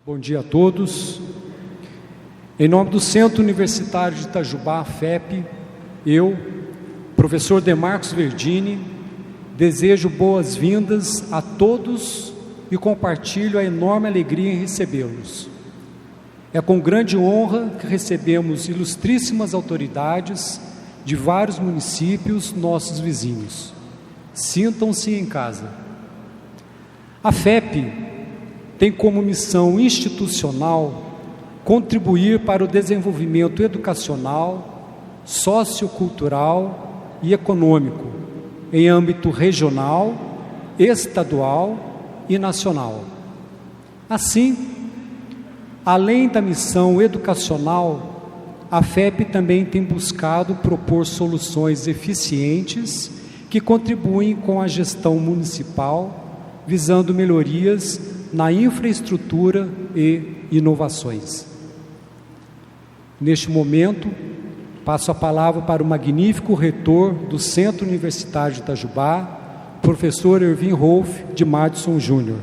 Bom dia a todos. Em nome do Centro Universitário de Itajubá, FEP, eu, professor Demarcos Verdini, desejo boas-vindas a todos e compartilho a enorme alegria em recebê-los. É com grande honra que recebemos ilustríssimas autoridades de vários municípios nossos vizinhos. Sintam-se em casa. A FEP tem como missão institucional contribuir para o desenvolvimento educacional, sociocultural e econômico em âmbito regional, estadual e nacional. Assim, além da missão educacional, a FEP também tem buscado propor soluções eficientes que contribuem com a gestão municipal, visando melhorias na infraestrutura e inovações. Neste momento, passo a palavra para o magnífico reitor do Centro Universitário de Itajubá, professor Ervin Rolf de Madison Júnior.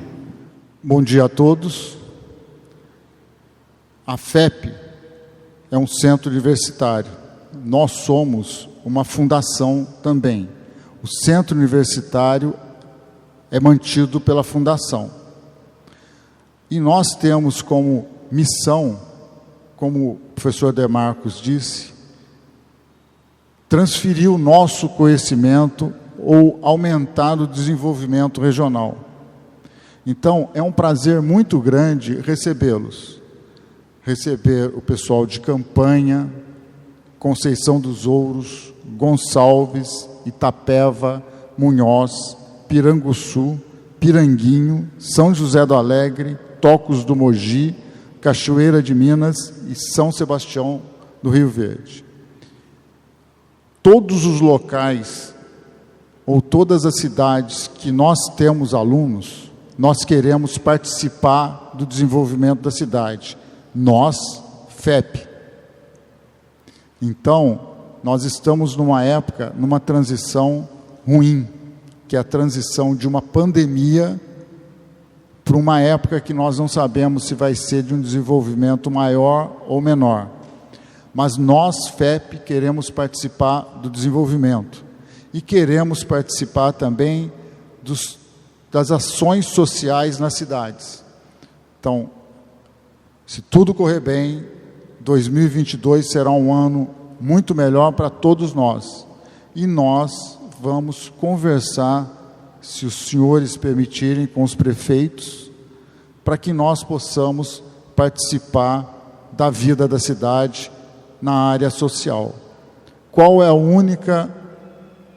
Bom dia a todos. A FEP é um centro universitário. Nós somos uma fundação também. O centro universitário é mantido pela fundação. E nós temos como missão, como o professor Demarcos disse, transferir o nosso conhecimento ou aumentar o desenvolvimento regional. Então, é um prazer muito grande recebê-los. Receber o pessoal de Campanha, Conceição dos Ouros, Gonçalves, Itapeva, Munhoz, Piranguçu, Piranguinho, São José do Alegre, Tocos do Mogi, Cachoeira de Minas e São Sebastião do Rio Verde. Todos os locais ou todas as cidades que nós temos alunos, nós queremos participar do desenvolvimento da cidade. Nós, FEP. Então, nós estamos numa época, numa transição ruim, que é a transição de uma pandemia para uma época que nós não sabemos se vai ser de um desenvolvimento maior ou menor. Mas nós, FEP, queremos participar do desenvolvimento e queremos participar também das ações sociais nas cidades. Então, se tudo correr bem, 2022 será um ano muito melhor para todos nós. E nós vamos conversar, se os senhores permitirem, com os prefeitos, para que nós possamos participar da vida da cidade na área social. Qual é a única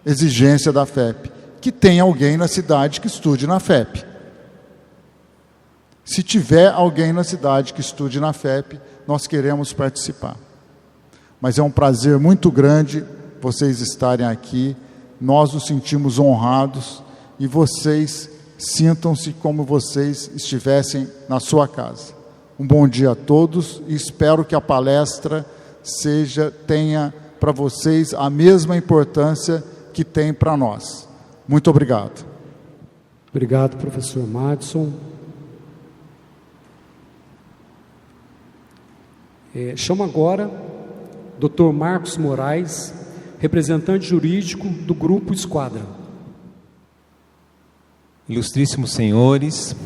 exigência da FEP? Que tenha alguém na cidade que estude na FEP. Se tiver alguém na cidade que estude na FEP, nós queremos participar. Mas é um prazer muito grande vocês estarem aqui, nós nos sentimos honrados e vocês sintam-se como vocês estivessem na sua casa. Um bom dia a todos e espero que a palestra tenha para vocês a mesma importância que tem para nós. Muito obrigado. Obrigado, professor Madison. Chamo agora Dr. Marcos Moraes, representante jurídico do Grupo Esquadra. Ilustríssimos senhores,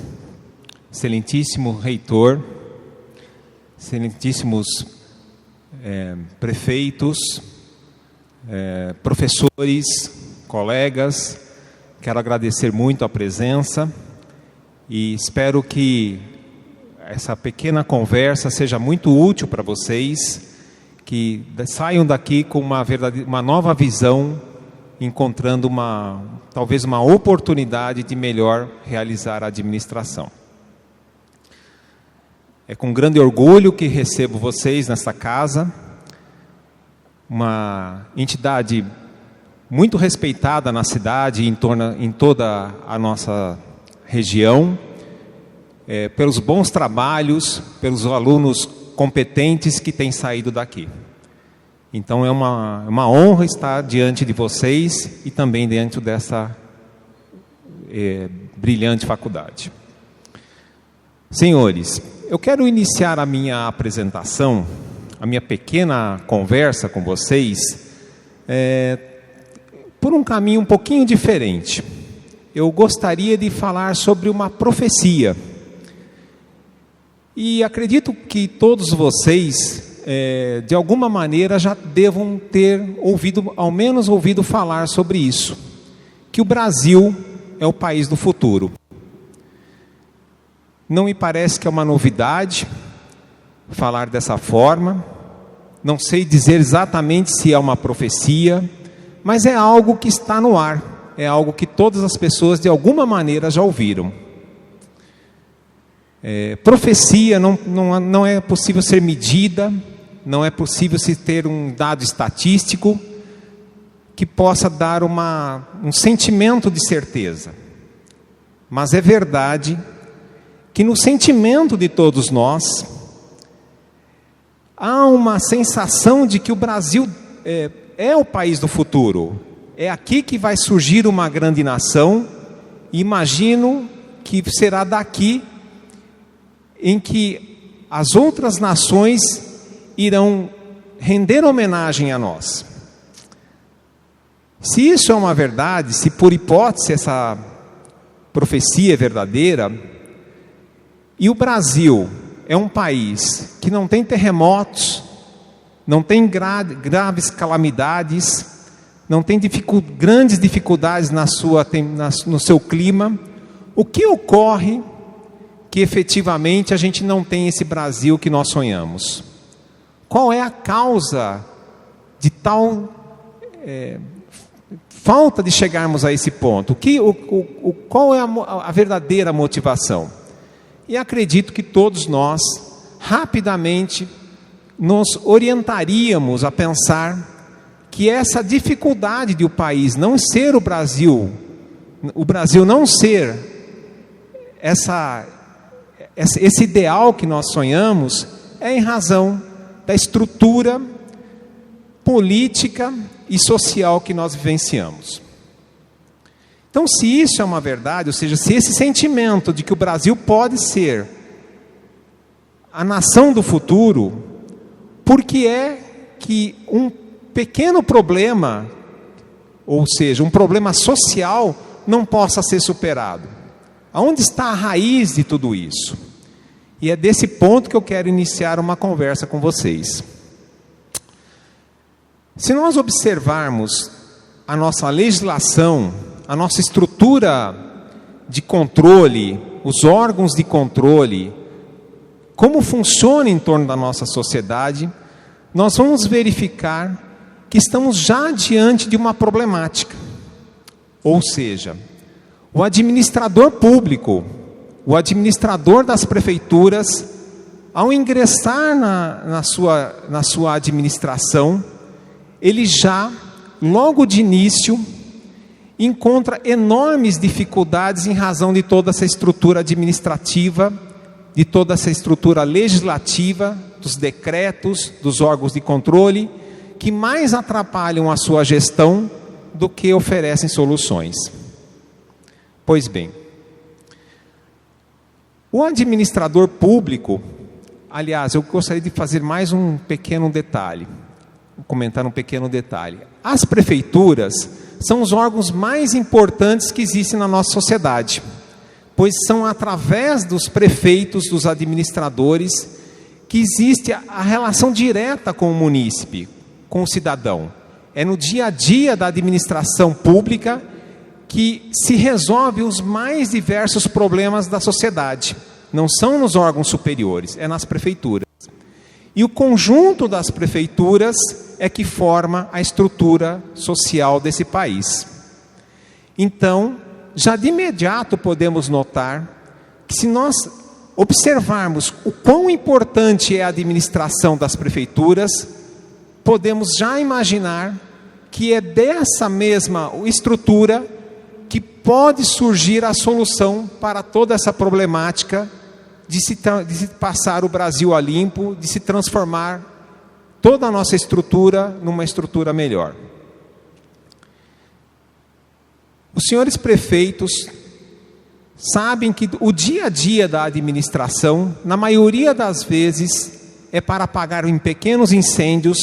excelentíssimo reitor, excelentíssimos prefeitos, professores, colegas, quero agradecer muito a presença e espero que essa pequena conversa seja muito útil para vocês, que saiam daqui com uma nova visão, encontrando talvez uma oportunidade de melhor realizar a administração. É com grande orgulho que recebo vocês nesta casa, uma entidade muito respeitada na cidade e em toda a nossa região, pelos bons trabalhos, pelos alunos competentes que têm saído daqui. Então é uma honra estar diante de vocês e também diante dessa brilhante faculdade. Senhores, eu quero iniciar a minha apresentação, a minha pequena conversa com vocês, por um caminho um pouquinho diferente. Eu gostaria de falar sobre uma profecia. E acredito que todos vocês, de alguma maneira, já devam ter ouvido, ao menos ouvido falar sobre isso. Que o Brasil é o país do futuro. Não me parece que é uma novidade falar dessa forma. Não sei dizer exatamente se é uma profecia, mas é algo que está no ar. É algo que todas as pessoas, de alguma maneira, já ouviram. Profecia não é possível ser medida, não é possível se ter um dado estatístico que possa dar um sentimento de certeza. Mas é verdade que no sentimento de todos nós, há uma sensação de que o Brasil é o país do futuro. É aqui que vai surgir uma grande nação, e imagino que será daqui em que as outras nações irão render homenagem a nós. Se isso é uma verdade, se por hipótese essa profecia é verdadeira, e o Brasil é um país que não tem terremotos, não tem graves calamidades, não tem grandes dificuldades no seu clima, o que ocorre que efetivamente a gente não tem esse Brasil que nós sonhamos? Qual é a causa de tal falta de chegarmos a esse ponto? Qual é a verdadeira motivação? E acredito que todos nós, rapidamente, nos orientaríamos a pensar que essa dificuldade de o país não ser o Brasil não ser esse ideal que nós sonhamos, é em razão da estrutura política e social que nós vivenciamos. Então, se isso é uma verdade, ou seja, se esse sentimento de que o Brasil pode ser a nação do futuro, por que é que um pequeno problema, ou seja, um problema social, não possa ser superado? Aonde está a raiz de tudo isso? E é desse ponto que eu quero iniciar uma conversa com vocês. Se nós observarmos a nossa legislação, a nossa estrutura de controle, os órgãos de controle, como funciona em torno da nossa sociedade, nós vamos verificar que estamos já diante de uma problemática. Ou seja, o administrador público, o administrador das prefeituras, ao ingressar na sua administração, ele já, logo de início, encontra enormes dificuldades em razão de toda essa estrutura administrativa, de toda essa estrutura legislativa, dos decretos, dos órgãos de controle, que mais atrapalham a sua gestão do que oferecem soluções. Pois bem, o administrador público, aliás, eu gostaria de fazer mais um pequeno detalhe, comentar um pequeno detalhe. As prefeituras são os órgãos mais importantes que existem na nossa sociedade, pois são através dos prefeitos, dos administradores, que existe a relação direta com o munícipe, com o cidadão. É no dia a dia da administração pública que se resolve os mais diversos problemas da sociedade. Não são nos órgãos superiores, é nas prefeituras. E o conjunto das prefeituras é que forma a estrutura social desse país. Então, já de imediato podemos notar que, se nós observarmos o quão importante é a administração das prefeituras, podemos já imaginar que é dessa mesma estrutura que pode surgir a solução para toda essa problemática de se passar o Brasil a limpo, de se transformar toda a nossa estrutura numa estrutura melhor. Os senhores prefeitos sabem que o dia a dia da administração, na maioria das vezes, é para apagar em pequenos incêndios,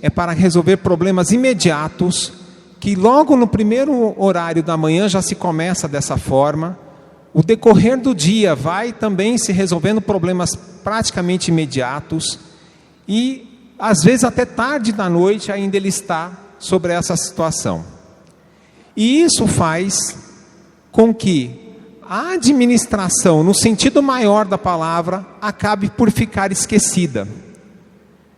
é para resolver problemas imediatos, que logo no primeiro horário da manhã já se começa dessa forma. O decorrer do dia vai também se resolvendo problemas praticamente imediatos, e às vezes até tarde da noite ainda ele está sobre essa situação. E isso faz com que a administração, no sentido maior da palavra, acabe por ficar esquecida.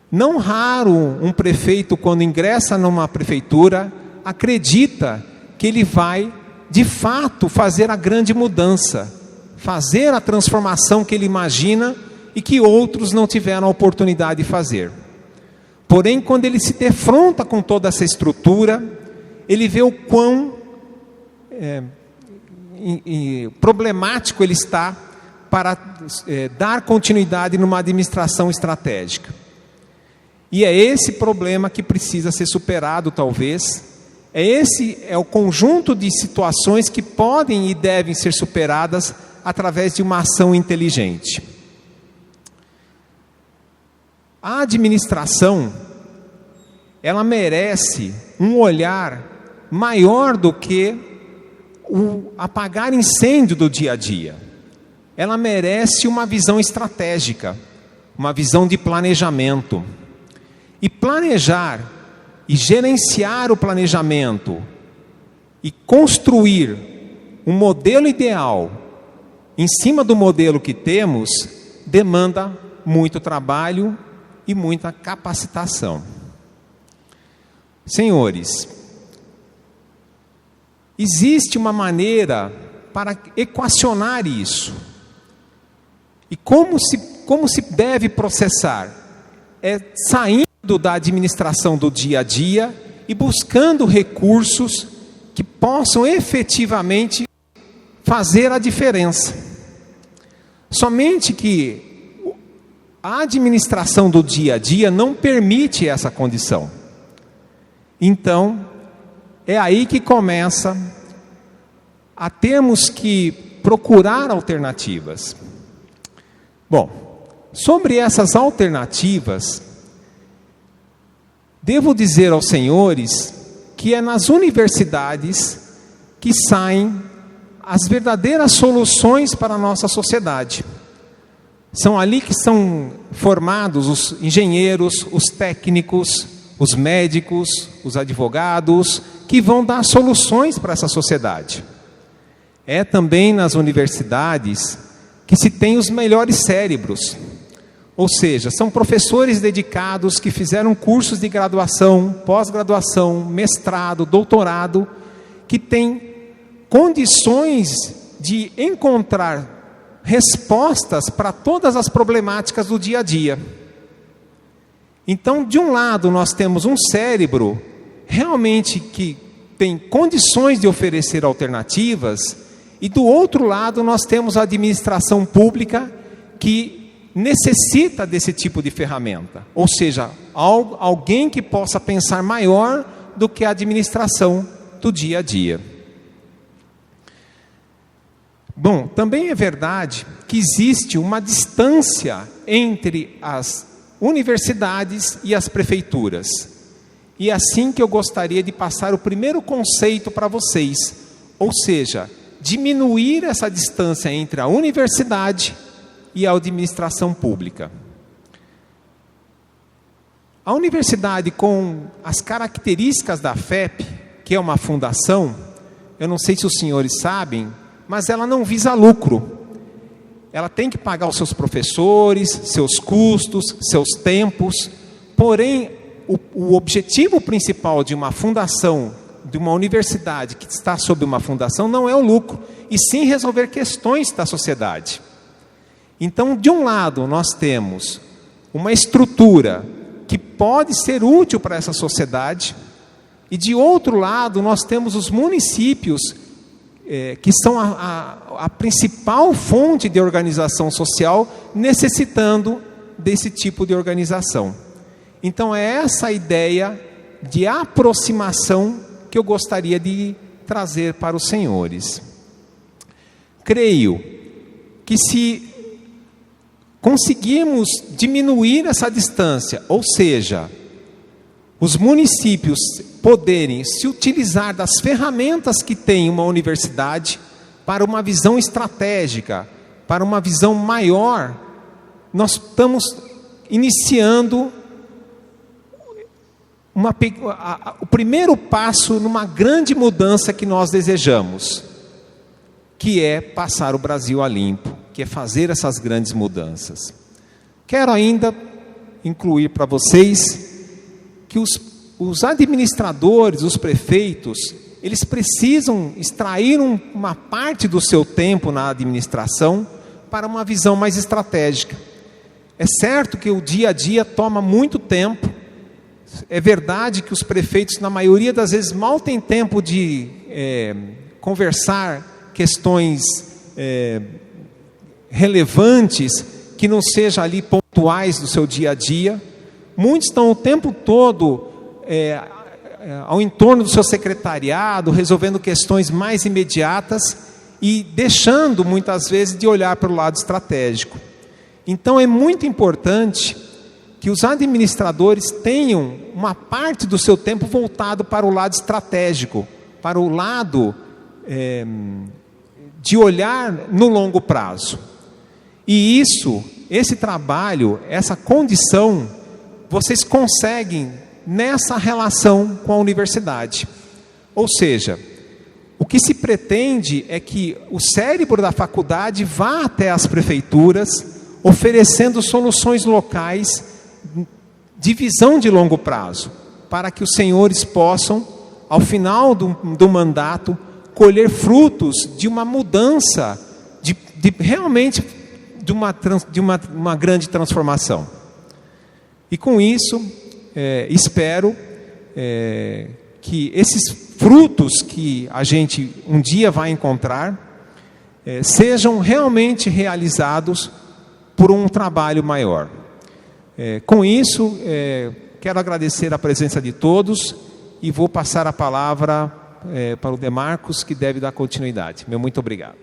Não raro um prefeito, quando ingressa numa prefeitura, acredita que ele vai, de fato, fazer a grande mudança, fazer a transformação que ele imagina e que outros não tiveram a oportunidade de fazer. Porém, quando ele se defronta com toda essa estrutura, ele vê o quão problemático ele está para dar continuidade numa administração estratégica. E é esse problema que precisa ser superado, talvez. Esse é o conjunto de situações que podem e devem ser superadas através de uma ação inteligente. A administração, ela merece um olhar maior do que o apagar incêndio do dia a dia. Ela merece uma visão estratégica, uma visão de planejamento. E planejar e gerenciar o planejamento e construir um modelo ideal em cima do modelo que temos demanda muito trabalho e muita capacitação. Senhores, existe uma maneira para equacionar isso. E como se deve processar? É saindo da administração do dia a dia e buscando recursos que possam efetivamente fazer a diferença. Somente que a administração do dia a dia não permite essa condição. Então, é aí que começa a termos que procurar alternativas. Bom, sobre essas alternativas, devo dizer aos senhores que é nas universidades que saem as verdadeiras soluções para a nossa sociedade. São ali que são formados os engenheiros, os técnicos, os médicos, os advogados, que vão dar soluções para essa sociedade. É também nas universidades que se tem os melhores cérebros, ou seja, são professores dedicados que fizeram cursos de graduação, pós-graduação, mestrado, doutorado, que têm condições de encontrar respostas para todas as problemáticas do dia a dia. Então, de um lado, nós temos um cérebro realmente que tem condições de oferecer alternativas, e do outro lado, nós temos a administração pública que necessita desse tipo de ferramenta. Ou seja, alguém que possa pensar maior do que a administração do dia a dia. Bom, também é verdade que existe uma distância entre as universidades e as prefeituras. E é assim que eu gostaria de passar o primeiro conceito para vocês, ou seja, diminuir essa distância entre a universidade e a administração pública. A universidade, com as características da FEP, que é uma fundação, eu não sei se os senhores sabem, mas ela não visa lucro. Ela tem que pagar os seus professores, seus custos, seus tempos. Porém, o objetivo principal de uma fundação, de uma universidade que está sob uma fundação, não é o lucro, e sim resolver questões da sociedade. Então, de um lado, nós temos uma estrutura que pode ser útil para essa sociedade, e de outro lado, nós temos os municípios, que são a principal fonte de organização social, necessitando desse tipo de organização. Então, é essa ideia de aproximação que eu gostaria de trazer para os senhores. creio que se conseguirmos diminuir essa distância, ou seja, os municípios poderem se utilizar das ferramentas que tem uma universidade para uma visão estratégica, para uma visão maior, nós estamos iniciando o primeiro passo numa grande mudança que nós desejamos, que é passar o Brasil a limpo, que é fazer essas grandes mudanças. Quero ainda incluir para vocês que os administradores, os prefeitos, eles precisam extrair uma parte do seu tempo na administração para uma visão mais estratégica. É certo que o dia a dia toma muito tempo. É verdade que os prefeitos, na maioria das vezes, mal têm tempo de conversar questões relevantes que não sejam ali pontuais do seu dia a dia. Muitos estão o tempo todo ao entorno do seu secretariado, resolvendo questões mais imediatas e deixando, muitas vezes, de olhar para o lado estratégico. Então, é muito importante que os administradores tenham uma parte do seu tempo voltado para o lado estratégico, para o lado de olhar no longo prazo. E esse trabalho, essa condição, vocês conseguem nessa relação com a universidade. Ou seja, o que se pretende é que o cérebro da faculdade vá até as prefeituras, oferecendo soluções locais de visão de longo prazo, para que os senhores possam, ao final do mandato, colher frutos de uma mudança, realmente de uma grande transformação. E com isso, espero que esses frutos que a gente um dia vai encontrar sejam realmente realizados por um trabalho maior. Com isso, quero agradecer a presença de todos e vou passar a palavra para o Demarcos, que deve dar continuidade. Meu muito obrigado.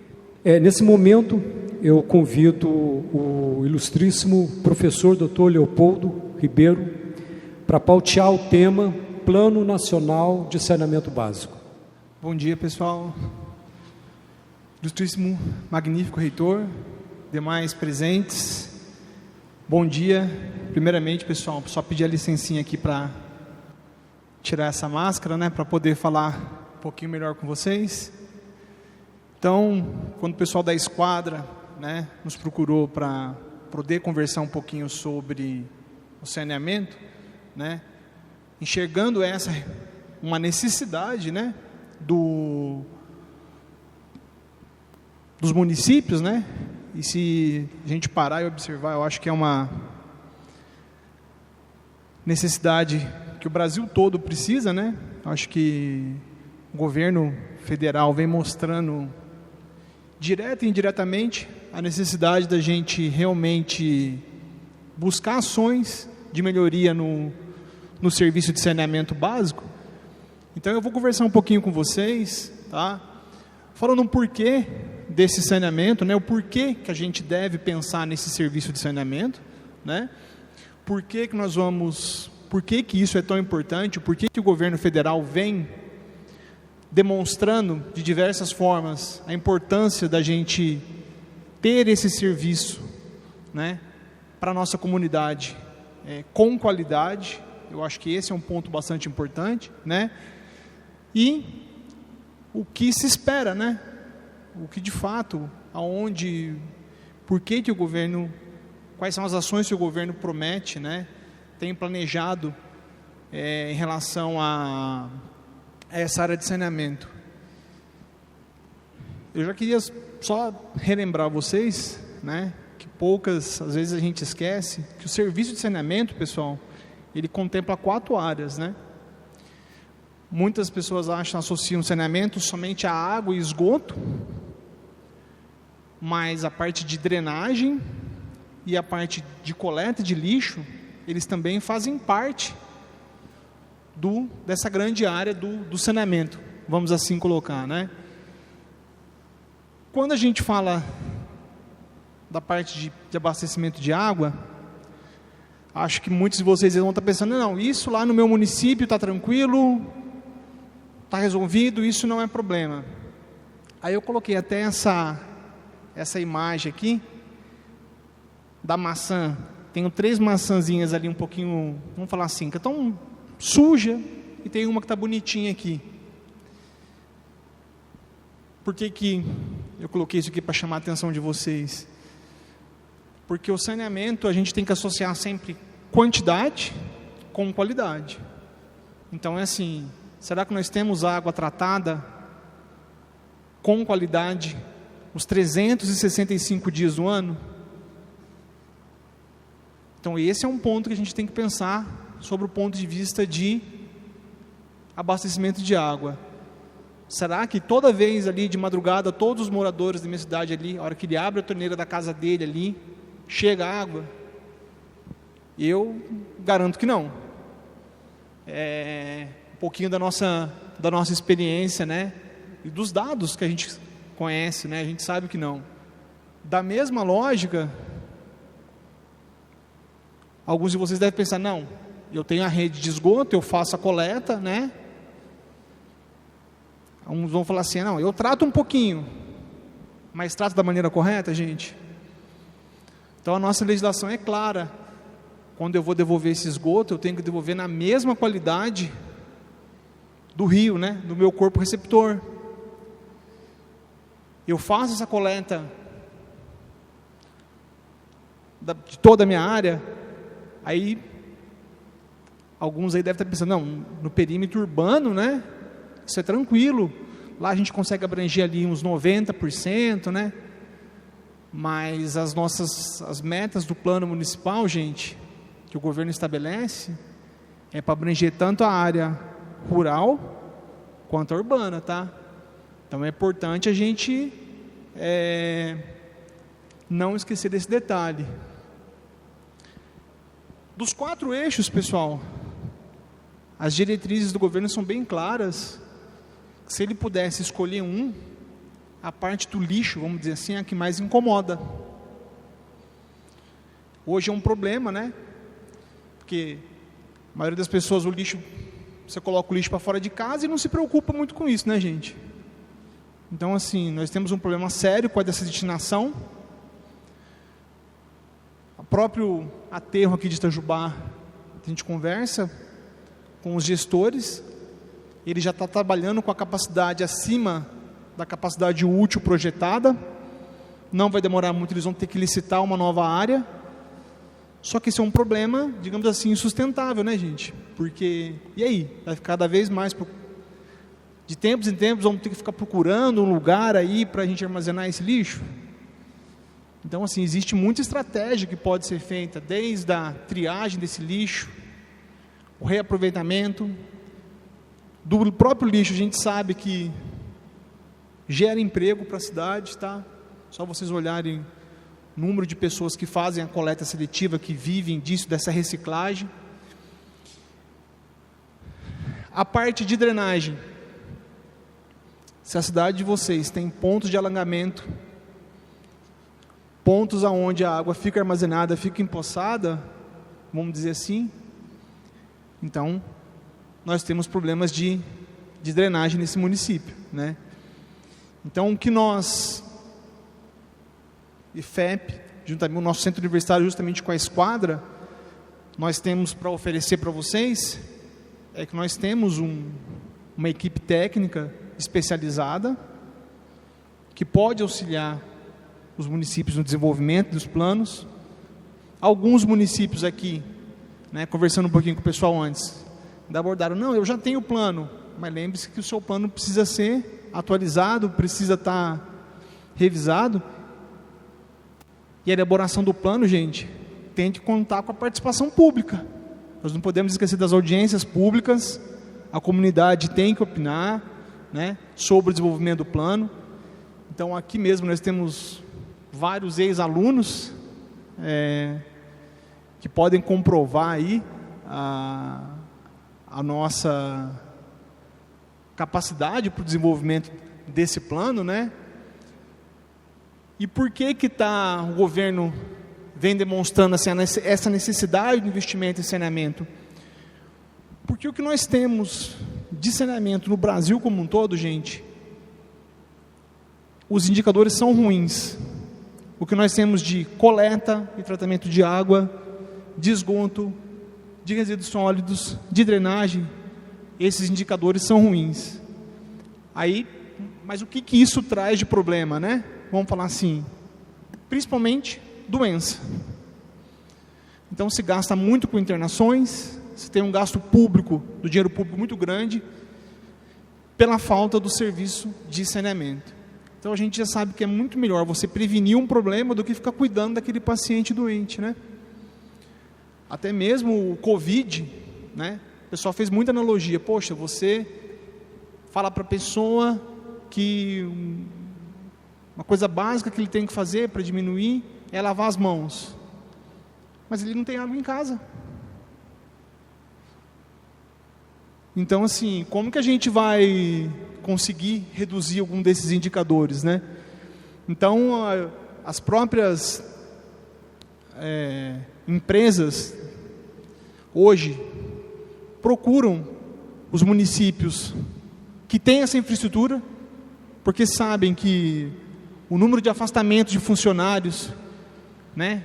Nesse momento, eu convido o ilustríssimo professor Dr. Leopoldo Ribeiro para pautear o tema Plano Nacional de Saneamento Básico. Bom dia, pessoal. Ilustríssimo, magnífico reitor, demais presentes. Bom dia. Primeiramente, pessoal, só pedir a licencinha aqui para tirar essa máscara, né, para poder falar um pouquinho melhor com vocês. Então, quando o pessoal da esquadra, né, nos procurou para poder conversar um pouquinho sobre o saneamento, né, enxergando uma necessidade, né, dos municípios, né, e se a gente parar e observar, eu acho que é uma necessidade que o Brasil todo precisa, né? Acho que o governo federal vem mostrando direta e indiretamente a necessidade da gente realmente buscar ações de melhoria no serviço de saneamento básico. Então eu vou conversar um pouquinho com vocês, tá? Falando um porquê desse saneamento, né? O porquê que a gente deve pensar nesse serviço de saneamento, né? Por que isso é tão importante? Por que o governo federal vem demonstrando de diversas formas a importância da gente ter esse serviço, né, para a nossa comunidade com qualidade? Eu acho que esse é um ponto bastante importante, né? E o que se espera, né? O que de fato, por que o governo, quais são as ações que o governo promete, né, tem planejado em relação a essa área de saneamento. Eu já queria só relembrar vocês, né, que às vezes a gente esquece, que o serviço de saneamento, pessoal, ele contempla 4 áreas, né? Muitas pessoas associam saneamento somente a água e esgoto, mas a parte de drenagem e a parte de coleta de lixo, eles também fazem parte dessa grande área do saneamento, vamos assim colocar, né? quando a gente fala da parte de abastecimento de água, acho que muitos de vocês vão estar pensando, não, isso lá no meu município está tranquilo, está resolvido, isso não é problema. Aí eu coloquei até essa imagem aqui, da maçã. Tenho 3 maçãzinhas ali um pouquinho, vamos falar assim, que estão suja, e tem uma que está bonitinha aqui. Por que eu coloquei isso aqui para chamar a atenção de vocês? Porque o saneamento a gente tem que associar sempre quantidade com qualidade. Então é assim, será que nós temos água tratada com qualidade os 365 dias do ano? Então esse é um ponto que a gente tem que pensar sobre o ponto de vista de abastecimento de água. Será que toda vez ali de madrugada, todos os moradores da minha cidade ali, a hora que ele abre a torneira da casa dele ali, chega água? Eu garanto que não. É um pouquinho da nossa experiência, né? E dos dados que a gente conhece, né? A gente sabe que não. Da mesma lógica, alguns de vocês devem pensar, não, eu tenho a rede de esgoto, eu faço a coleta, né? Uns vão falar assim, não, eu trato um pouquinho, mas trato da maneira correta, gente? Então a nossa legislação é clara. Quando eu vou devolver esse esgoto, eu tenho que devolver na mesma qualidade do rio, né? Do meu corpo receptor. Eu faço essa coleta de toda a minha área, aí alguns aí devem estar pensando, não, no perímetro urbano, né? Isso é tranquilo, lá a gente consegue abranger ali uns 90%, né? Mas as metas do plano municipal, gente, que o governo estabelece, é para abranger tanto a área rural quanto a urbana, tá? Então é importante a gente não esquecer desse detalhe. Dos 4 eixos, pessoal, as diretrizes do governo são bem claras. Se ele pudesse escolher a parte do lixo, vamos dizer assim, é a que mais incomoda. Hoje é um problema, né? Porque a maioria das pessoas, você coloca o lixo para fora de casa e não se preocupa muito com isso, né, gente? Então, assim, nós temos um problema sério com a destinação. O próprio aterro aqui de Itajubá, a gente conversa com os gestores, ele já está trabalhando com a capacidade acima da capacidade útil projetada, não vai demorar muito, eles vão ter que licitar uma nova área, só que isso é um problema, digamos assim, insustentável, né, gente? Porque, e aí? Vai ficar cada vez mais, de tempos em tempos, vamos ter que ficar procurando um lugar aí para a gente armazenar esse lixo? Então, assim, existe muita estratégia que pode ser feita, desde a triagem desse lixo, o reaproveitamento. Do próprio lixo, a gente sabe que gera emprego para a cidade, tá? Só vocês olharem o número de pessoas que fazem a coleta seletiva, que vivem disso, dessa reciclagem. A parte de drenagem. Se a cidade de vocês tem pontos de alagamento, pontos aonde a água fica armazenada, fica empoçada, vamos dizer assim, então nós temos problemas de drenagem nesse município, né? Então o que nós, IFEP, juntamente o nosso centro universitário, justamente com a esquadra, nós temos para oferecer para vocês, é que nós temos uma equipe técnica especializada, que pode auxiliar os municípios no desenvolvimento dos planos. Alguns municípios aqui, né, conversando um pouquinho com o pessoal antes, abordaram, não, eu já tenho o plano, mas lembre-se que o seu plano precisa ser atualizado, precisa estar revisado, e a elaboração do plano, gente, tem que contar com a participação pública. Nós não podemos esquecer das audiências públicas, a comunidade tem que opinar, né, sobre o desenvolvimento do plano. Então aqui mesmo nós temos vários ex-alunos que podem comprovar aí a nossa capacidade para o desenvolvimento desse plano, né? E por que o governo vem demonstrando assim, essa necessidade de investimento em saneamento? Porque o que nós temos de saneamento no Brasil como um todo, gente, os indicadores são ruins. O que nós temos de coleta e tratamento de água, de esgoto, de resíduos sólidos, de drenagem, esses indicadores são ruins. Mas o que isso traz de problema, né? Vamos falar assim, principalmente doença. Então se gasta muito com internações, se tem um gasto público, do dinheiro público muito grande, pela falta do serviço de saneamento. Então a gente já sabe que é muito melhor você prevenir um problema do que ficar cuidando daquele paciente doente, né? Até mesmo o Covid, né? O pessoal fez muita analogia. Poxa, você fala para a pessoa que uma coisa básica que ele tem que fazer para diminuir é lavar as mãos. Mas ele não tem água em casa. Então, assim, como que a gente vai conseguir reduzir algum desses indicadores, né? Então, as próprias empresas hoje procuram os municípios que têm essa infraestrutura, porque sabem que o número de afastamentos de funcionários, né?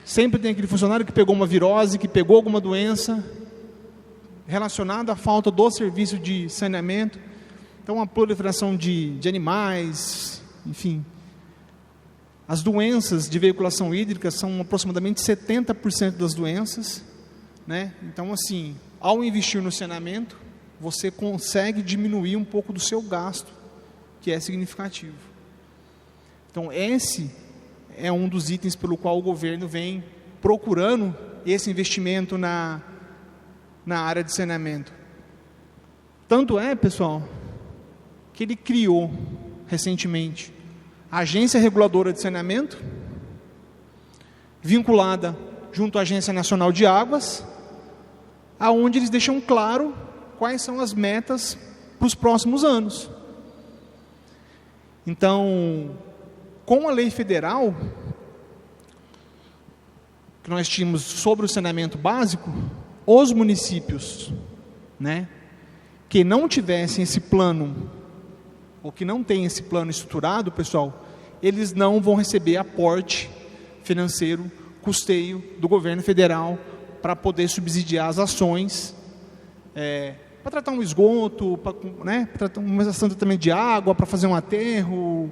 Sempre tem aquele funcionário que pegou uma virose, que pegou alguma doença relacionada à falta do serviço de saneamento. Então, a proliferação de animais, enfim. As doenças de veiculação hídrica são aproximadamente 70% das doenças, né? Então, assim, ao investir no saneamento, você consegue diminuir um pouco do seu gasto, que é significativo. Então, esse é um dos itens pelo qual o governo vem procurando esse investimento na área de saneamento. Tanto é, pessoal, que ele criou recentemente a Agência Reguladora de Saneamento, vinculada junto à Agência Nacional de Águas, aonde eles deixam claro quais são as metas para os próximos anos. Então, com a lei federal que nós tínhamos sobre o saneamento básico, os municípios, né, que não tivessem esse plano, ou que não tem esse plano estruturado, pessoal, eles não vão receber aporte financeiro, custeio do governo federal para poder subsidiar as ações, para tratar um esgoto, para tratar uma estação de tratamento de água, para fazer um aterro,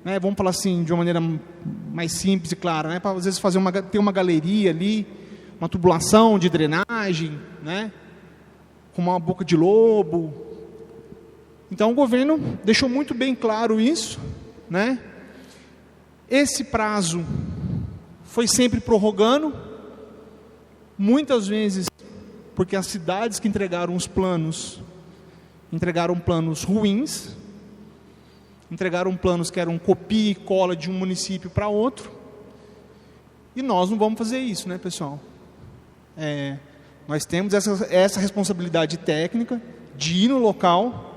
né, vamos falar assim, de uma maneira mais simples e clara, né, para às vezes ter uma galeria ali, uma tubulação de drenagem, né, com uma boca de lobo. Então o governo deixou muito bem claro isso, né? Esse prazo foi sempre prorrogando, muitas vezes porque as cidades que entregaram os planos, entregaram planos ruins, entregaram planos que eram copia e cola de um município para outro, e nós não vamos fazer isso, né, pessoal? Nós temos essa responsabilidade técnica de ir no local,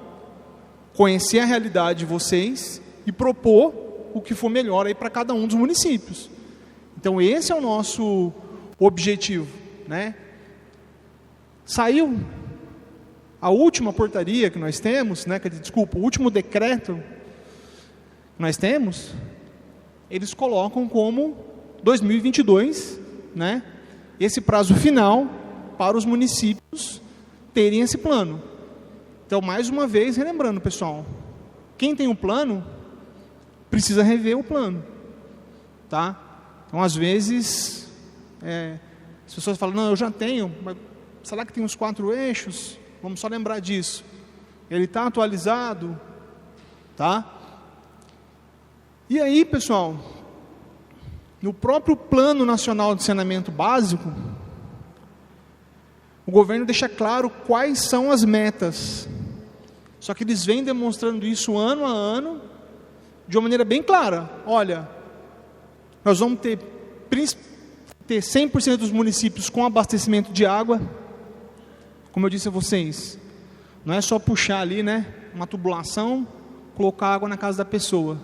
conhecer a realidade de vocês e propor o que for melhor aí para cada um dos municípios. Então esse é o nosso objetivo, né? Saiu a última portaria que nós temos, né? O último decreto que nós temos, eles colocam como 2022, né? Esse prazo final para os municípios terem esse plano. Então, mais uma vez, relembrando, pessoal, quem tem um plano, precisa rever o plano, tá? Então, às vezes, as pessoas falam, não, eu já tenho, mas será que tem uns 4 eixos? Vamos só lembrar disso. Ele está atualizado, tá? E aí, pessoal, no próprio Plano Nacional de Saneamento Básico, o governo deixa claro quais são as metas. Só que eles vêm demonstrando isso ano a ano, de uma maneira bem clara. Olha, nós vamos ter 100% dos municípios com abastecimento de água. Como eu disse a vocês, não é só puxar ali, né, uma tubulação, colocar água na casa da pessoa.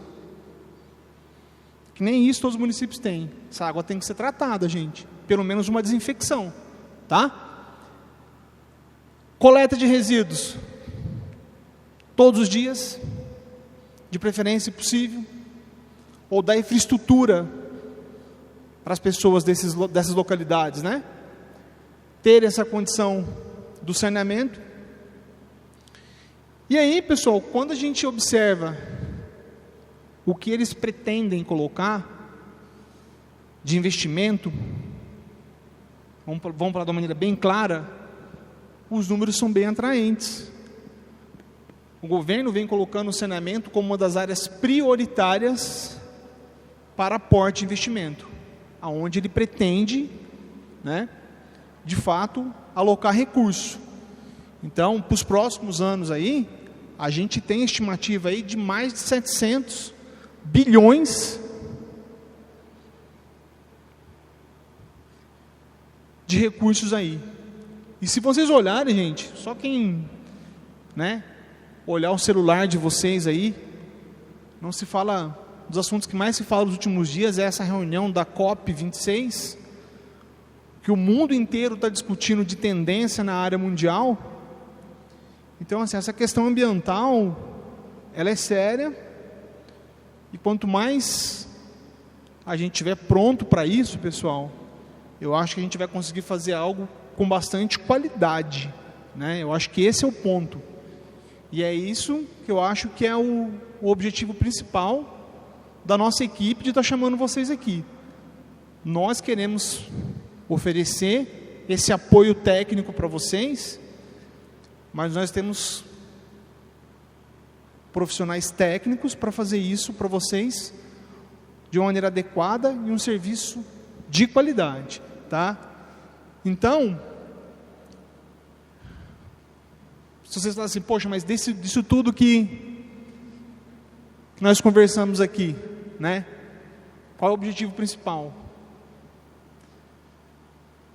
Que nem isso todos os municípios têm. Essa água tem que ser tratada, gente. Pelo menos uma desinfecção, tá? Coleta de resíduos. Todos os dias, de preferência possível, ou da infraestrutura para as pessoas dessas localidades, né? Ter essa condição do saneamento. E aí, pessoal, quando a gente observa o que eles pretendem colocar de investimento, vamos falar de uma maneira bem clara, os números são bem atraentes. O governo vem colocando o saneamento como uma das áreas prioritárias para aporte de investimento, aonde ele pretende, né, de fato, alocar recurso. Então, para os próximos anos aí, a gente tem estimativa aí de mais de 700 bilhões de recursos aí. E se vocês olharem, gente, só quem, né, olhar o celular de vocês aí, não se fala, dos assuntos que mais se fala nos últimos dias é essa reunião da COP26, que o mundo inteiro está discutindo de tendência na área mundial. Então, assim, essa questão ambiental, ela é séria, e quanto mais a gente estiver pronto para isso, pessoal, eu acho que a gente vai conseguir fazer algo com bastante qualidade, né? Eu acho que esse é o ponto. E é isso que eu acho que é o objetivo principal da nossa equipe de estar chamando vocês aqui. Nós queremos oferecer esse apoio técnico para vocês, mas nós temos profissionais técnicos para fazer isso para vocês de uma maneira adequada e um serviço de qualidade, tá? Então, se vocês falam assim, poxa, mas disso tudo que nós conversamos aqui, né? Qual é o objetivo principal?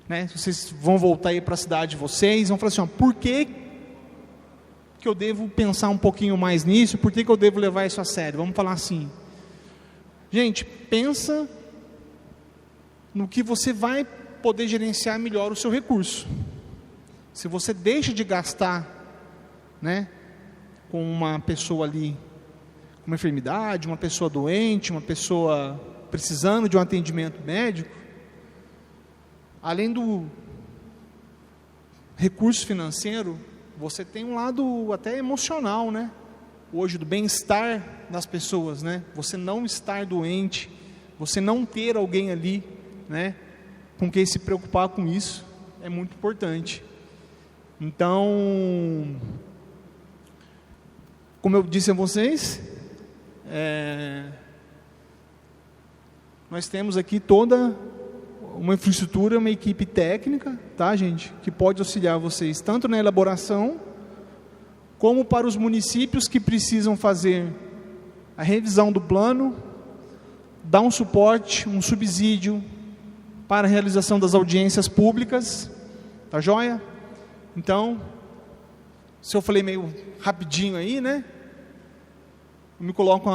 Né? Vocês vão voltar aí para a cidade de vocês, vão falar assim, ó, por que eu devo pensar um pouquinho mais nisso? Por que eu devo levar isso a sério? Vamos falar assim. Gente, pensa no que você vai poder gerenciar melhor o seu recurso. Se você deixa de gastar, né, com uma pessoa ali com uma enfermidade, uma pessoa doente, uma pessoa precisando de um atendimento médico, além do recurso financeiro, você tem um lado até emocional, né? Hoje, do bem-estar das pessoas, né? Você não estar doente, você não ter alguém ali, né, com quem se preocupar com isso, é muito importante. Então, como eu disse a vocês, nós temos aqui toda uma infraestrutura, uma equipe técnica, tá, gente, que pode auxiliar vocês tanto na elaboração, como para os municípios que precisam fazer a revisão do plano, dar um suporte, um subsídio para a realização das audiências públicas, tá joia? Então, se eu falei meio rapidinho aí, né, eu me coloco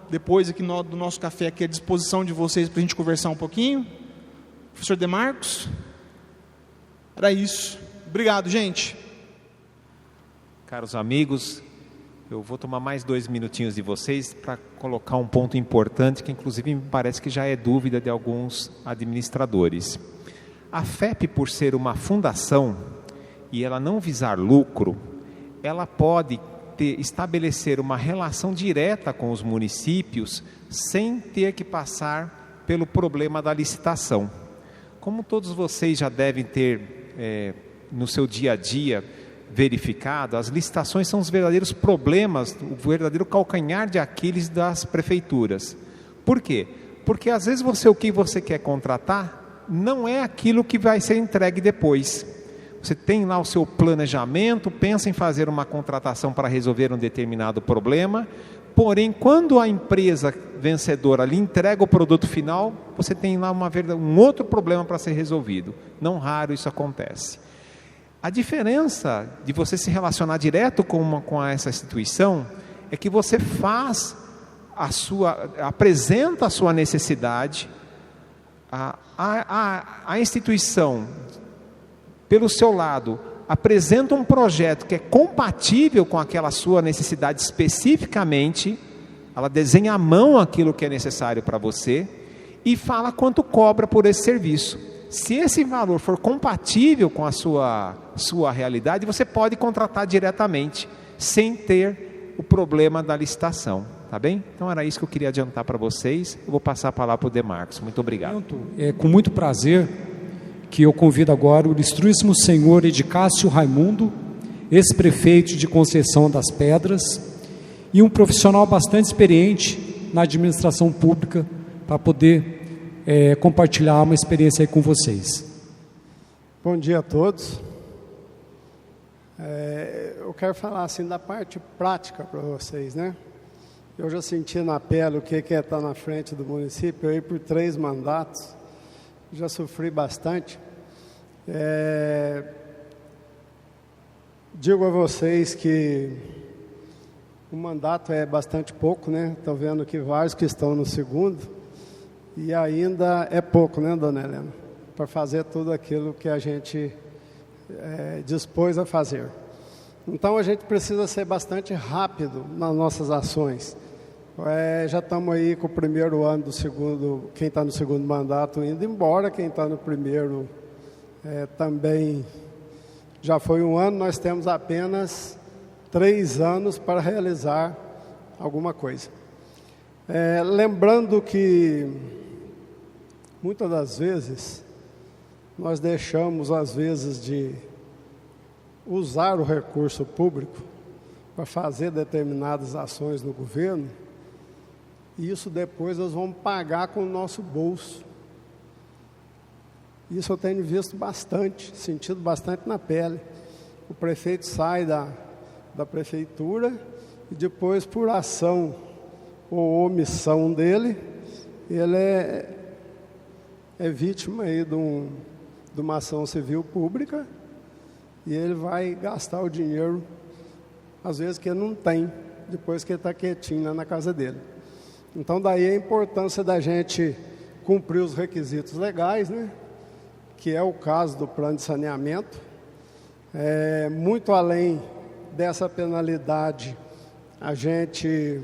depois aqui do nosso café aqui à disposição de vocês para a gente conversar um pouquinho. Professor Demarcos, era isso. Obrigado, gente. Caros amigos, eu vou tomar mais 2 minutinhos de vocês para colocar um ponto importante que inclusive me parece que já é dúvida de alguns administradores. A FEP, por ser uma fundação e ela não visar lucro, ela pode estabelecer uma relação direta com os municípios sem ter que passar pelo problema da licitação. Como todos vocês já devem ter no seu dia a dia verificado, as licitações são os verdadeiros problemas, o verdadeiro calcanhar de Aquiles das prefeituras. Por quê? Porque às vezes o que você quer contratar não é aquilo que vai ser entregue depois. Você tem lá o seu planejamento, pensa em fazer uma contratação para resolver um determinado problema, porém, quando a empresa vencedora lhe entrega o produto final, você tem lá um outro problema para ser resolvido. Não raro isso acontece. A diferença de você se relacionar direto com essa instituição é que você faz apresenta a sua necessidade, a instituição, pelo seu lado, apresenta um projeto que é compatível com aquela sua necessidade especificamente, ela desenha à mão aquilo que é necessário para você e fala quanto cobra por esse serviço. Se esse valor for compatível com a sua realidade, você pode contratar diretamente, sem ter o problema da licitação, tá bem? Então era isso que eu queria adiantar para vocês. Eu vou passar a palavra para o Demarcos. Muito obrigado. É com muito prazer que eu convido agora o ilustríssimo senhor Edicácio Raimundo, ex-prefeito de Conceição das Pedras, e um profissional bastante experiente na administração pública, para poder compartilhar uma experiência aí com vocês. Bom dia a todos. Eu quero falar assim da parte prática para vocês, né? Eu já senti na pele o que é estar na frente do município. Eu ia por 3 mandatos, já sofri bastante. Digo a vocês que o mandato é bastante pouco, né? Estou vendo que vários que estão no segundo, e ainda é pouco, né, dona Helena, para fazer tudo aquilo que a gente dispôs a fazer. Então a gente precisa ser bastante rápido nas nossas ações. Já estamos aí com o primeiro ano do segundo, quem está no segundo mandato indo embora, quem está no primeiro também já foi um ano, nós temos apenas 3 anos para realizar alguma coisa. Lembrando que muitas das vezes nós deixamos às vezes de usar o recurso público para fazer determinadas ações no governo, e isso depois nós vamos pagar com o nosso bolso. Isso eu tenho visto bastante, sentido bastante na pele. O prefeito sai da prefeitura e depois, por ação ou omissão dele, ele é vítima aí de uma ação civil pública, e ele vai gastar o dinheiro, às vezes, que ele não tem, depois que ele está quietinho lá na casa dele. Então, daí a importância da gente cumprir os requisitos legais, né? Que é o caso do plano de saneamento. Muito além dessa penalidade, a gente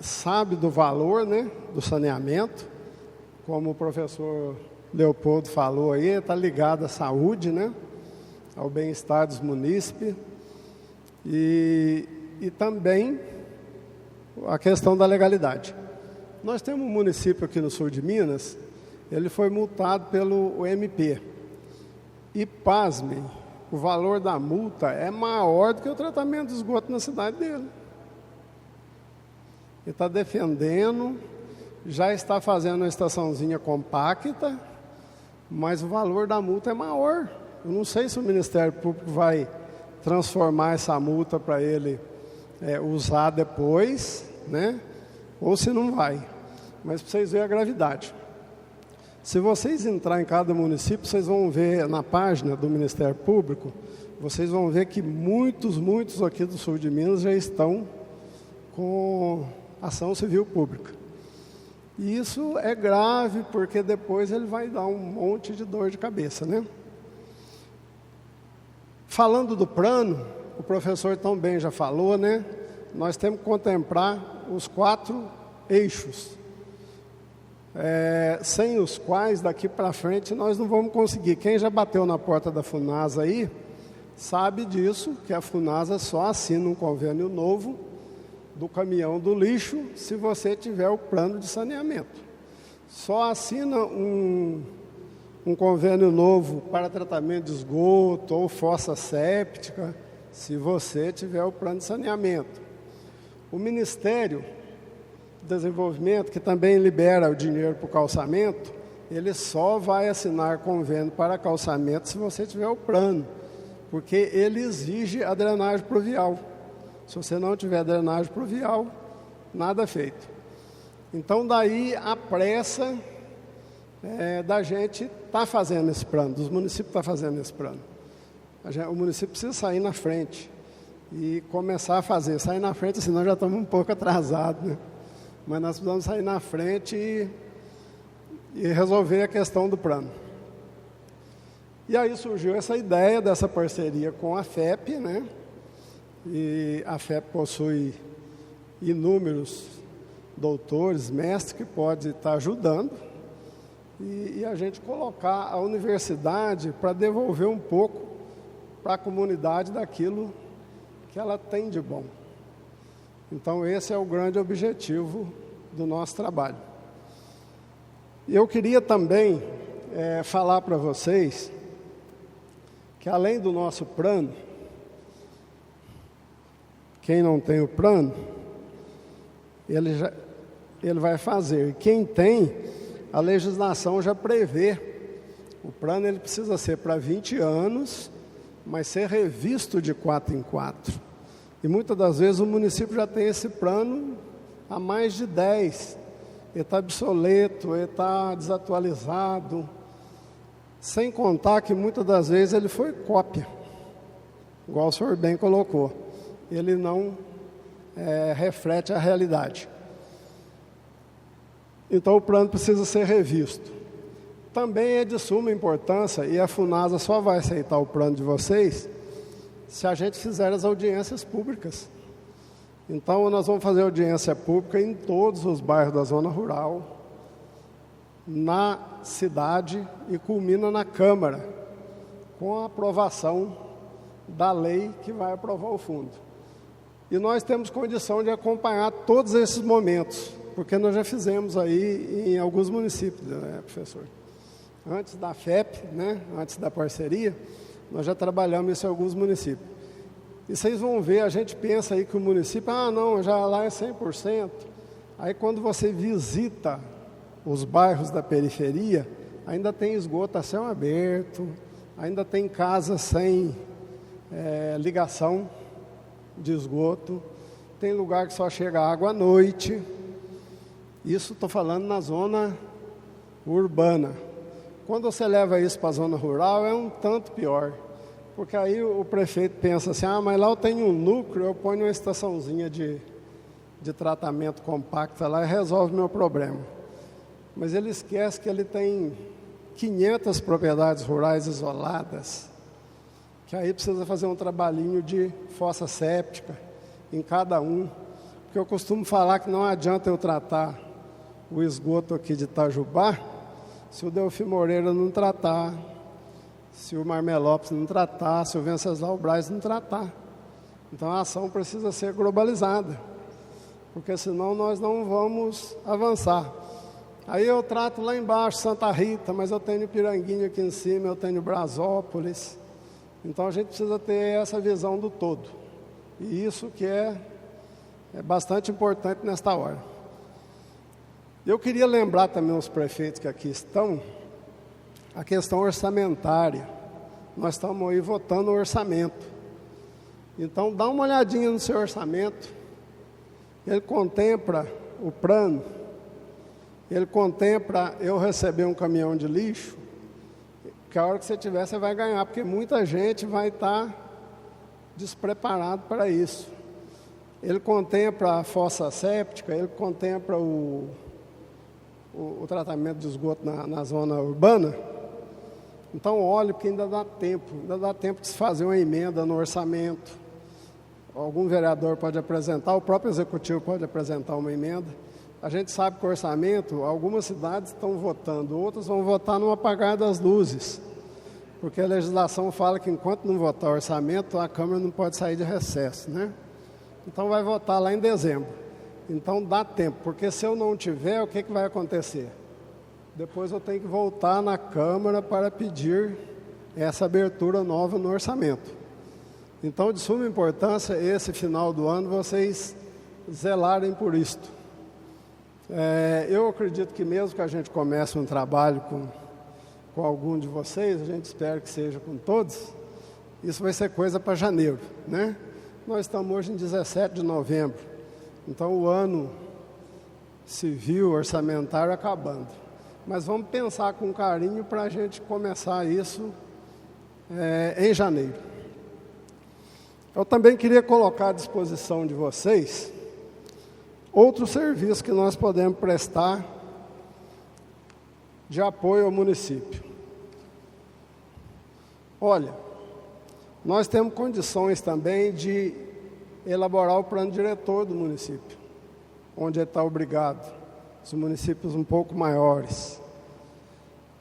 sabe do valor, né, do saneamento, como o professor Leopoldo falou aí, está ligado à saúde, né, ao bem-estar dos munícipes, e também a questão da legalidade. Nós temos um município aqui no sul de Minas, ele foi multado pelo MP, e pasmem, o valor da multa é maior do que o tratamento de esgoto na cidade dele. Ele está defendendo, já está fazendo uma estaçãozinha compacta, mas o valor da multa é maior. Eu não sei se o Ministério Público vai transformar essa multa para ele usar depois, né? Ou se não vai. Mas para vocês verem a gravidade. Se vocês entrarem em cada município, vocês vão ver na página do Ministério Público, vocês vão ver que muitos aqui do sul de Minas já estão com ação civil pública. E isso é grave, porque depois ele vai dar um monte de dor de cabeça, né? Falando do plano, o professor também já falou, né? Nós temos que contemplar os 4 eixos, sem os quais daqui para frente nós não vamos conseguir. Quem já bateu na porta da Funasa aí, sabe disso, que a Funasa só assina um convênio novo do caminhão do lixo se você tiver o plano de saneamento. Só assina um convênio novo para tratamento de esgoto ou fossa séptica se você tiver o plano de saneamento. O Ministério do Desenvolvimento, que também libera o dinheiro para o calçamento, ele só vai assinar convênio para calçamento se você tiver o plano, porque ele exige a drenagem pluvial. Se você não tiver drenagem pluvial, nada feito. Então, daí a pressa da gente estar fazendo esse plano, dos municípios estar fazendo esse plano. O município precisa sair na frente. e começar a fazer. Sair na frente, senão já estamos um pouco atrasados, né? Mas nós precisamos sair na frente e resolver a questão do plano. E aí surgiu essa ideia dessa parceria com a FEP, né? E a FEP possui inúmeros doutores, mestres que podem estar ajudando e a gente colocar a universidade para devolver um pouco para a comunidade daquilo que ela tem de bom. Então esse é o grande objetivo do nosso trabalho. E eu queria também falar para vocês que além do nosso plano, quem não tem o plano, ele vai fazer. Quem tem, a legislação já prevê. O plano ele precisa ser para 20 anos, mas ser revisto de 4 em 4. E muitas das vezes o município já tem esse plano há mais de 10. Ele está obsoleto, ele está desatualizado. Sem contar que muitas das vezes ele foi cópia, igual o senhor bem colocou. Ele não reflete a realidade. Então o plano precisa ser revisto. Também é de suma importância, e a FUNASA só vai aceitar o plano de vocês se a gente fizer as audiências públicas. Então nós vamos fazer audiência pública em todos os bairros da zona rural, na cidade, e culmina na Câmara, com a aprovação da lei que vai aprovar o fundo. E nós temos condição de acompanhar todos esses momentos, porque nós já fizemos aí em alguns municípios, né, professor? Antes da FEP, né, antes da parceria, nós já trabalhamos isso em alguns municípios. E vocês vão ver, a gente pensa aí que o município, não, já lá é 100%. Aí quando você visita os bairros da periferia, ainda tem esgoto a céu aberto, ainda tem casas sem ligação de esgoto, tem lugar que só chega água à noite. Isso estou falando na zona urbana. Quando você leva isso para a zona rural, é um tanto pior, porque aí o prefeito pensa assim, mas lá eu tenho um núcleo, eu ponho uma estaçãozinha de tratamento compacta lá e resolve meu problema. Mas ele esquece que ele tem 500 propriedades rurais isoladas, que aí precisa fazer um trabalhinho de fossa séptica em cada um, porque eu costumo falar que não adianta eu tratar o esgoto aqui de Itajubá se o Delfim Moreira não tratar, se o Marmelópolis não tratar, se o Venceslau Braz não tratar. Então a ação precisa ser globalizada, porque senão nós não vamos avançar. Aí eu trato lá embaixo Santa Rita, mas eu tenho Piranguinho aqui em cima, eu tenho Brasópolis. Então a gente precisa ter essa visão do todo. E isso que é bastante importante nesta hora. Eu queria lembrar também os prefeitos que aqui estão, a questão orçamentária. Nós estamos aí votando o orçamento. Então dá uma olhadinha no seu orçamento. Ele contempla o plano, ele contempla eu receber um caminhão de lixo, que a hora que você tiver, você vai ganhar, porque muita gente vai estar despreparado para isso. Ele contempla a fossa séptica, ele contempla o tratamento de esgoto na zona urbana. Então olhe, porque ainda dá tempo de se fazer uma emenda no orçamento. Algum vereador pode apresentar, o próprio executivo pode apresentar uma emenda. A gente sabe que o orçamento, algumas cidades estão votando, outras vão votar no apagar das luzes, porque a legislação fala que enquanto não votar o orçamento, a Câmara não pode sair de recesso, né? Então vai votar lá em dezembro. Então dá tempo, porque se eu não tiver, o que vai acontecer? Depois eu tenho que voltar na Câmara para pedir essa abertura nova no orçamento. Então, de suma importância, esse final do ano, vocês zelarem por isto. Eu acredito que mesmo que a gente comece um trabalho com algum de vocês, a gente espera que seja com todos, isso vai ser coisa para janeiro, né? Nós estamos hoje em 17 de novembro, então o ano civil, orçamentário acabando. Mas vamos pensar com carinho para a gente começar isso em janeiro. Eu também queria colocar à disposição de vocês outro serviço que nós podemos prestar de apoio ao município. Olha, nós temos condições também de elaborar o plano diretor do município, onde ele está obrigado, os municípios um pouco maiores.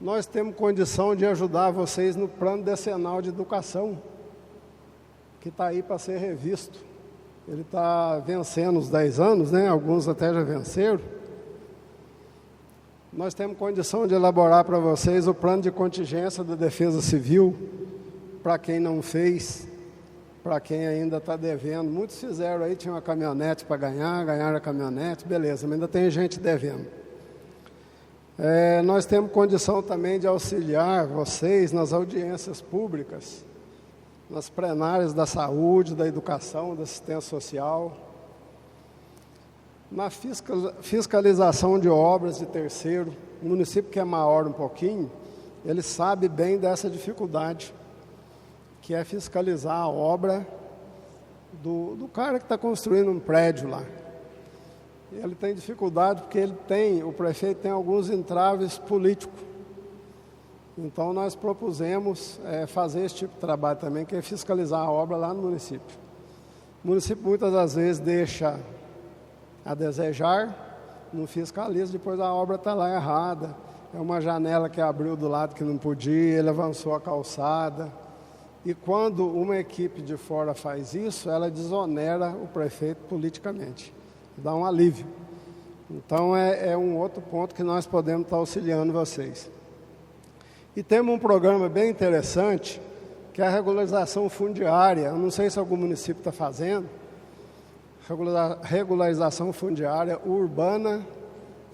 Nós temos condição de ajudar vocês no plano decenal de educação, que está aí para ser revisto. Ele está vencendo os 10 anos, né? Alguns até já venceram. Nós temos condição de elaborar para vocês o plano de contingência da Defesa Civil, para quem não fez, para quem ainda está devendo. Muitos fizeram aí, tinha uma caminhonete para ganharam a caminhonete, beleza, mas ainda tem gente devendo. Nós temos condição também de auxiliar vocês nas audiências públicas, nas plenárias da saúde, da educação, da assistência social, na fiscalização de obras de terceiro. O município que é maior um pouquinho, ele sabe bem dessa dificuldade, que é fiscalizar a obra do cara que está construindo um prédio lá. Ele tem dificuldade porque o prefeito tem alguns entraves políticos. Então nós propusemos fazer esse tipo de trabalho também, que é fiscalizar a obra lá no município. O município muitas das vezes deixa a desejar, não fiscaliza, depois a obra está lá errada. É uma janela que abriu do lado que não podia, ele avançou a calçada. E quando uma equipe de fora faz isso, ela desonera o prefeito politicamente, dá um alívio. Então é um outro ponto que nós podemos estar auxiliando vocês. E temos um programa bem interessante, que é a regularização fundiária. Eu não sei se algum município está fazendo. Regularização fundiária urbana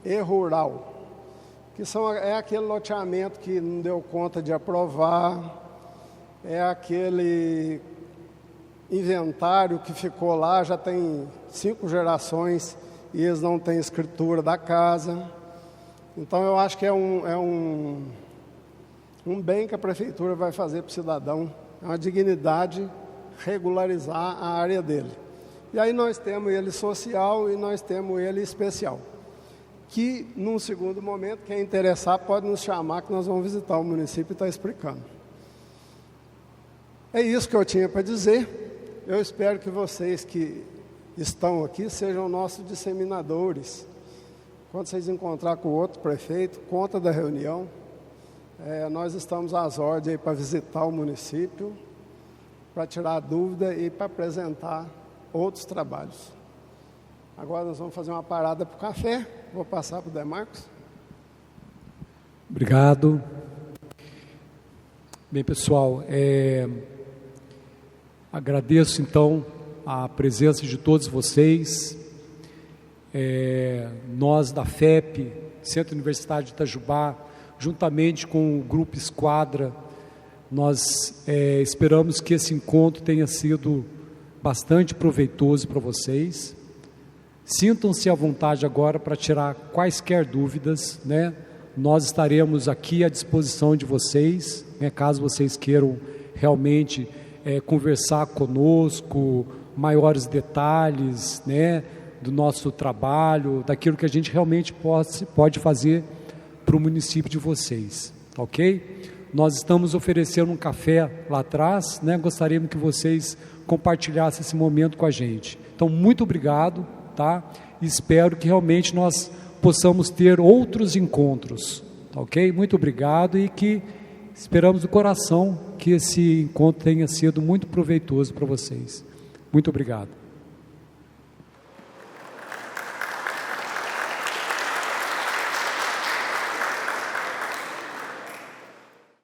e rural. Que é aquele loteamento que não deu conta de aprovar, é aquele inventário que ficou lá, já tem 5 gerações e eles não têm escritura da casa. Então eu acho que é um bem que a prefeitura vai fazer para o cidadão, é uma dignidade regularizar a área dele. E aí nós temos ele social e nós temos ele especial, que num segundo momento, quem interessar pode nos chamar, que nós vamos visitar o município e estar explicando. É isso que eu tinha para dizer. Eu espero que vocês que estão aqui sejam nossos disseminadores. Quando vocês encontrar com o outro prefeito, conta da reunião. Nós estamos às ordens para visitar o município, para tirar dúvida e para apresentar outros trabalhos. Agora nós vamos fazer uma parada para o café. Vou passar para o Demarcos. Obrigado. Bem, pessoal, agradeço então a presença de todos vocês. Nós da FEP, Centro Universitário de Itajubá, juntamente com o Grupo Esquadra, nós esperamos que esse encontro tenha sido bastante proveitoso para vocês. Sintam-se à vontade agora para tirar quaisquer dúvidas, né? Nós estaremos aqui à disposição de vocês, né? Caso vocês queiram realmente conversar conosco, maiores detalhes, né? Do nosso trabalho, daquilo que a gente realmente pode fazer para o município de vocês, ok? Nós estamos oferecendo um café lá atrás, né? Gostaríamos que vocês compartilhassem esse momento com a gente. Então, muito obrigado, tá? Espero que realmente nós possamos ter outros encontros, tá, ok? Muito obrigado e que esperamos do coração que esse encontro tenha sido muito proveitoso para vocês. Muito obrigado.